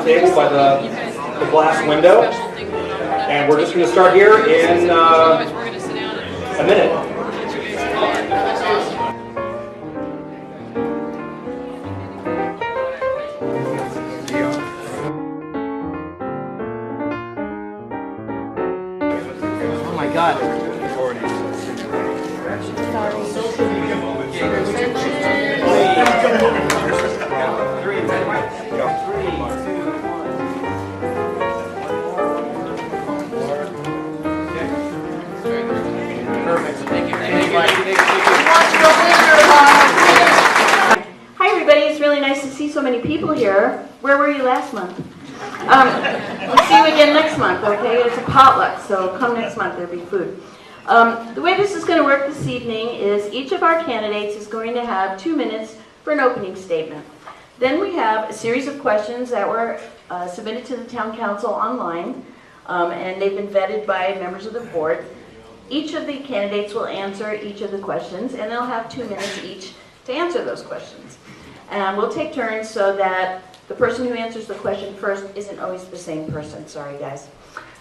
table by the glass window. And we're just going to start here in a minute. Oh my God. Hi everybody, it's really nice to see so many people here. Where were you last month? We'll see you again next month, okay? It's a potluck, so come next month, there'll be food. The way this is going to work this evening is each of our candidates is going to have 2 minutes for an opening statement. Then we have a series of questions that were submitted to the Town Council online, and they've been vetted by members of the board. Each of the candidates will answer each of the questions, and they'll have 2 minutes each to answer those questions. And we'll take turns so that the person who answers the question first isn't always the same person. Sorry, guys.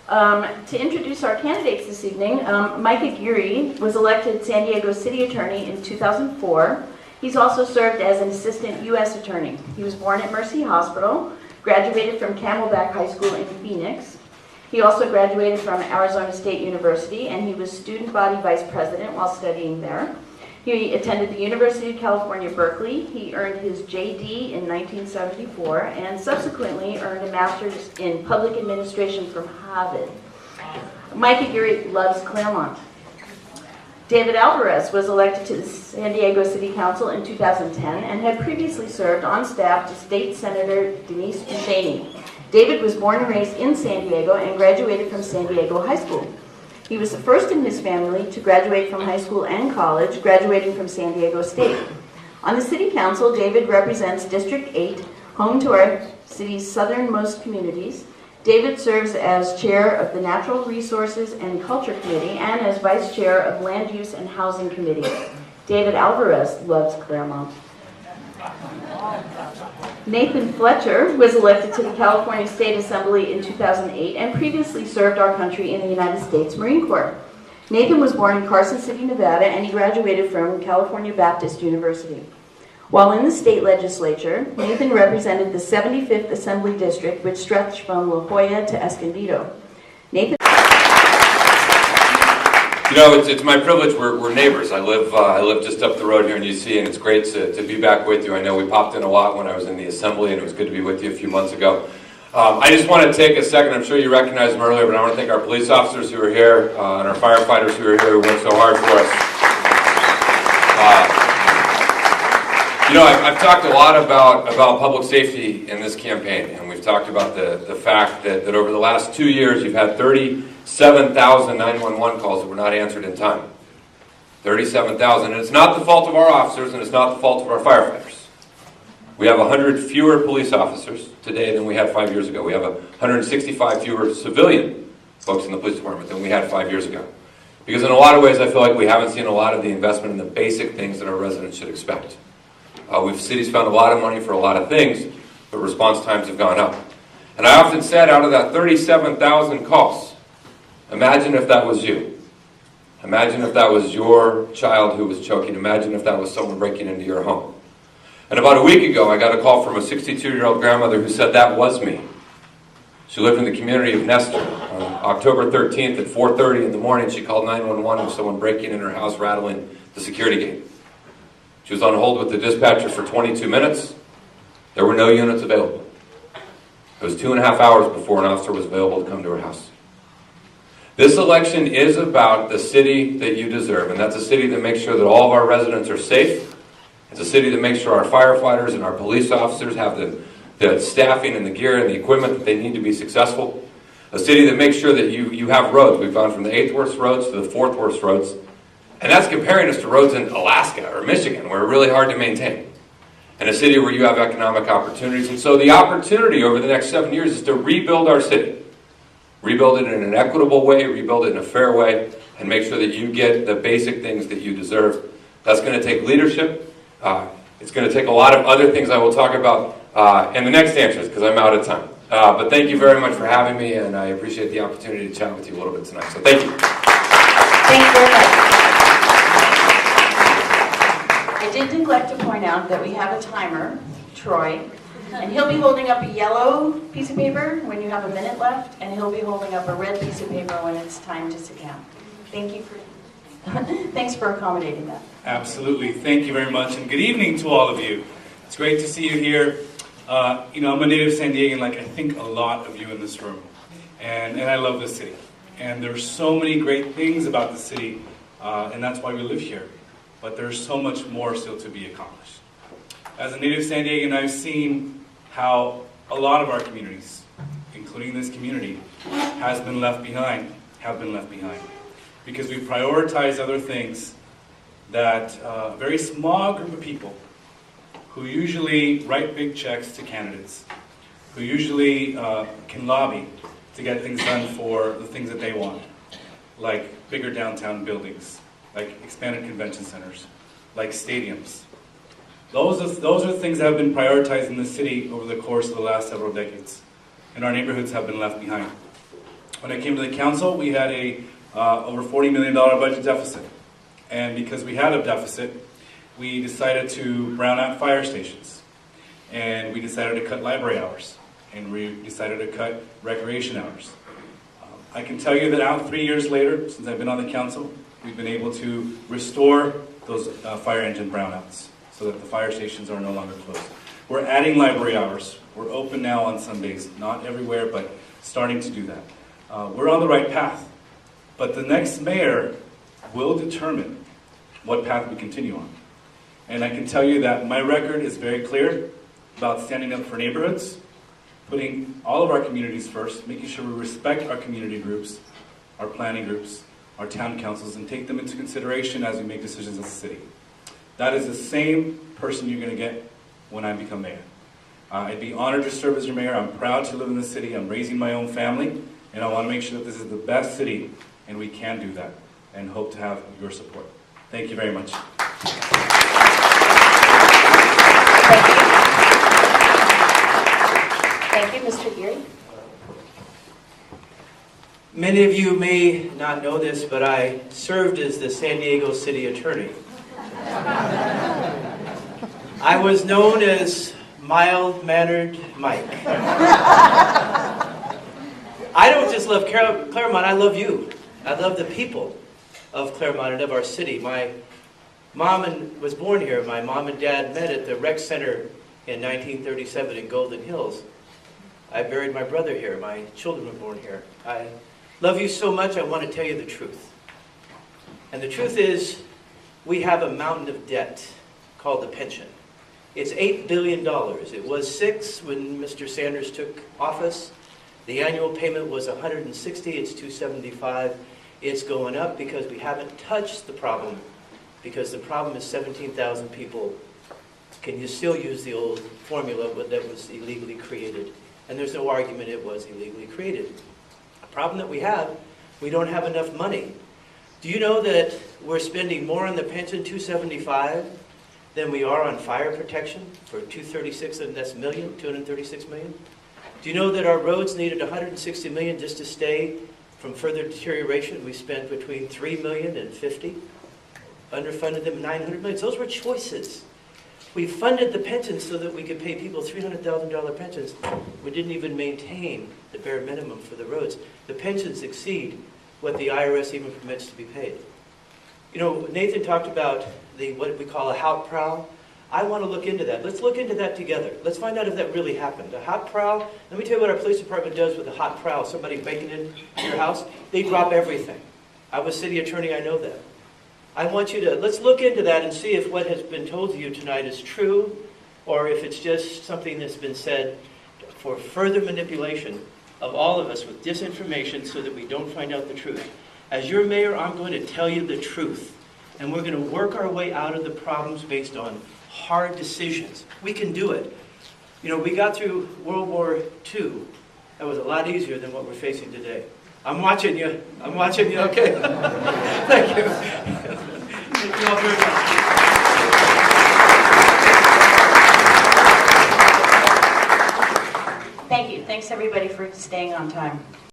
To introduce our candidates this evening, Mike Aguirre was elected San Diego City Attorney in 2004. He's also served as an assistant U.S. attorney. He was born at Mercy Hospital, graduated from Camelback High School in Phoenix. He also graduated from Arizona State University, and he was student body vice president while studying there. He attended the University of California, Berkeley. He earned his JD in 1974 and subsequently earned a master's in public administration from Harvard. Mike Aguirre loves Clairemont. David Alvarez was elected to the San Diego City Council in 2010 and had previously served on staff to State Senator Denise Ducheney. David was born and raised in San Diego and graduated from San Diego High School. He was the first in his family to graduate from high school and college, graduating from San Diego State. On the City Council, David represents District 8, home to our city's southernmost communities. David serves as chair of the Natural Resources and Culture Committee and as vice chair of Land Use and Housing Committee. David Alvarez loves Clairemont. Nathan Fletcher was elected to the California State Assembly in 2008 and previously served our country in the United States Marine Corps. Nathan was born in Carson City, Nevada, and he graduated from California Baptist University. While in the state legislature, Nathan represented the 75th Assembly District, which stretched from La Jolla to Escondido. Nathan. You know, it's my privilege. We're neighbors. I live just up the road here in UC, and it's great to be back with you. I know we popped in a lot when I was in the Assembly, and it was good to be with you a few months ago. I just want to take a second. I'm sure you recognized them earlier, but I want to thank our police officers who are here and our firefighters who are here who worked so hard for us. You know, I've talked a lot about public safety in this campaign, and we've talked about the fact that over the last 2 years you've had 37,000 911 calls that were not answered in time. 37,000, and it's not the fault of our officers, and it's not the fault of our firefighters. We have 100 fewer police officers today than we had 5 years ago. We have 165 fewer civilian folks in the police department than we had 5 years ago. Because in a lot of ways I feel like we haven't seen a lot of the investment in the basic things that our residents should expect. Cities found a lot of money for a lot of things, but response times have gone up. And I often said, out of that 37,000 calls, imagine if that was you. Imagine if that was your child who was choking. Imagine if that was someone breaking into your home. And about a week ago, I got a call from a 62-year-old grandmother who said that was me. She lived in the community of Nestor. On October 13th at 4:30 in the morning, she called 911 of someone breaking in her house, rattling the security gate. She was on hold with the dispatcher for 22 minutes. There were no units available. It was 2.5 hours before an officer was available to come to her house. This election is about the city that you deserve, and that's a city that makes sure that all of our residents are safe. It's a city that makes sure our firefighters and our police officers have the staffing and the gear and the equipment that they need to be successful. A city that makes sure that you have roads. We've gone from the 8th worst roads to the 4th worst roads. And that's comparing us to roads in Alaska or Michigan, where they're really hard to maintain. And a city where you have economic opportunities. And so the opportunity over the next 7 years is to rebuild our city. Rebuild it in an equitable way, rebuild it in a fair way, and make sure that you get the basic things that you deserve. That's going to take leadership. It's going to take a lot of other things I will talk about in the next answers, because I'm out of time. But thank you very much for having me, and I appreciate the opportunity to chat with you a little bit tonight. So thank you. Thank you very much. I did neglect to point out that we have a timer, Troy, and he'll be holding up a yellow piece of paper when you have a minute left, and he'll be holding up a red piece of paper when it's time to sit down. Thank you for, thanks for accommodating that. Absolutely. Thank you very much, and good evening to all of you. It's great to see you here. I'm a native San Diegan, like I think a lot of you in this room, and I love this city. And there's so many great things about the city, and that's why we live here. But there's so much more still to be accomplished. As a native San Diegan, I've seen how a lot of our communities, including this community, have been left behind, because we prioritize other things that a very small group of people who usually write big checks to candidates, who usually can lobby to get things done for the things that they want, like bigger downtown buildings, like expanded convention centers, like stadiums. Those are things that have been prioritized in the city over the course of the last several decades, and our neighborhoods have been left behind. When I came to the council, we had a over $40 million budget deficit, and because we had a deficit, we decided to brown out fire stations, and we decided to cut library hours, and we decided to cut recreation hours. I can tell you that out 3 years later, since I've been on the council, we've been able to restore those fire engine brownouts so that the fire stations are no longer closed. We're adding library hours. We're open now on Sundays, not everywhere, but starting to do that. We're on the right path, but the next mayor will determine what path we continue on. And I can tell you that my record is very clear about standing up for neighborhoods, putting all of our communities first, making sure we respect our community groups, our planning groups, our town councils, and take them into consideration as we make decisions as a city. That is the same person you're going to get when I become mayor. I'd be honored to serve as your mayor. I'm proud to live in the city. I'm raising my own family, and I want to make sure that this is the best city, and we can do that, and hope to have your support. Thank you very much. Thank you, Mr. Geary. Many of you may not know this, but I served as the San Diego City Attorney. I was known as mild-mannered Mike. I don't just love Clairemont, I love you. I love the people of Clairemont and of our city. My mom was born here. My mom and dad met at the rec center in 1937 in Golden Hills. I buried my brother here. My children were born here. I love you so much, I want to tell you the truth. And the truth is, we have a mountain of debt called the pension. It's $8 billion. It was $6 when Mr. Sanders took office. The annual payment was $160. It's $275. It's going up because we haven't touched the problem, because the problem is 17,000 people. Can you still use the old formula that was illegally created? And there's no argument it was illegally created. A problem that we have, we don't have enough money. Do you know that we're spending more on the pension, $275, than we are on fire protection for $236, and that's $236 million? Do you know that our roads needed $160 million just to stay from further deterioration? We spent between $3 million and $50. Underfunded them $900 million. Those were choices. We funded the pensions so that we could pay people $300,000 pensions. We didn't even maintain the bare minimum for the roads. The pensions exceed what the IRS even permits to be paid. You know, Nathan talked about what we call a hout prowl. I want to look into that. Let's look into that together. Let's find out if that really happened. A hot prowl, let me tell you what our police department does with a hot prowl. Somebody breaking into your house, they drop everything. I was city attorney, I know that. I want you to, let's look into that and see if what has been told to you tonight is true, or if it's just something that's been said for further manipulation of all of us with disinformation so that we don't find out the truth. As your mayor, I'm going to tell you the truth, and we're going to work our way out of the problems based on hard decisions. We can do it. You know, we got through World War II. That was a lot easier than what we're facing today. I'm watching you. I'm watching you. Okay. Thank you. Thank you all very much. Thank you. Thanks everybody for staying on time.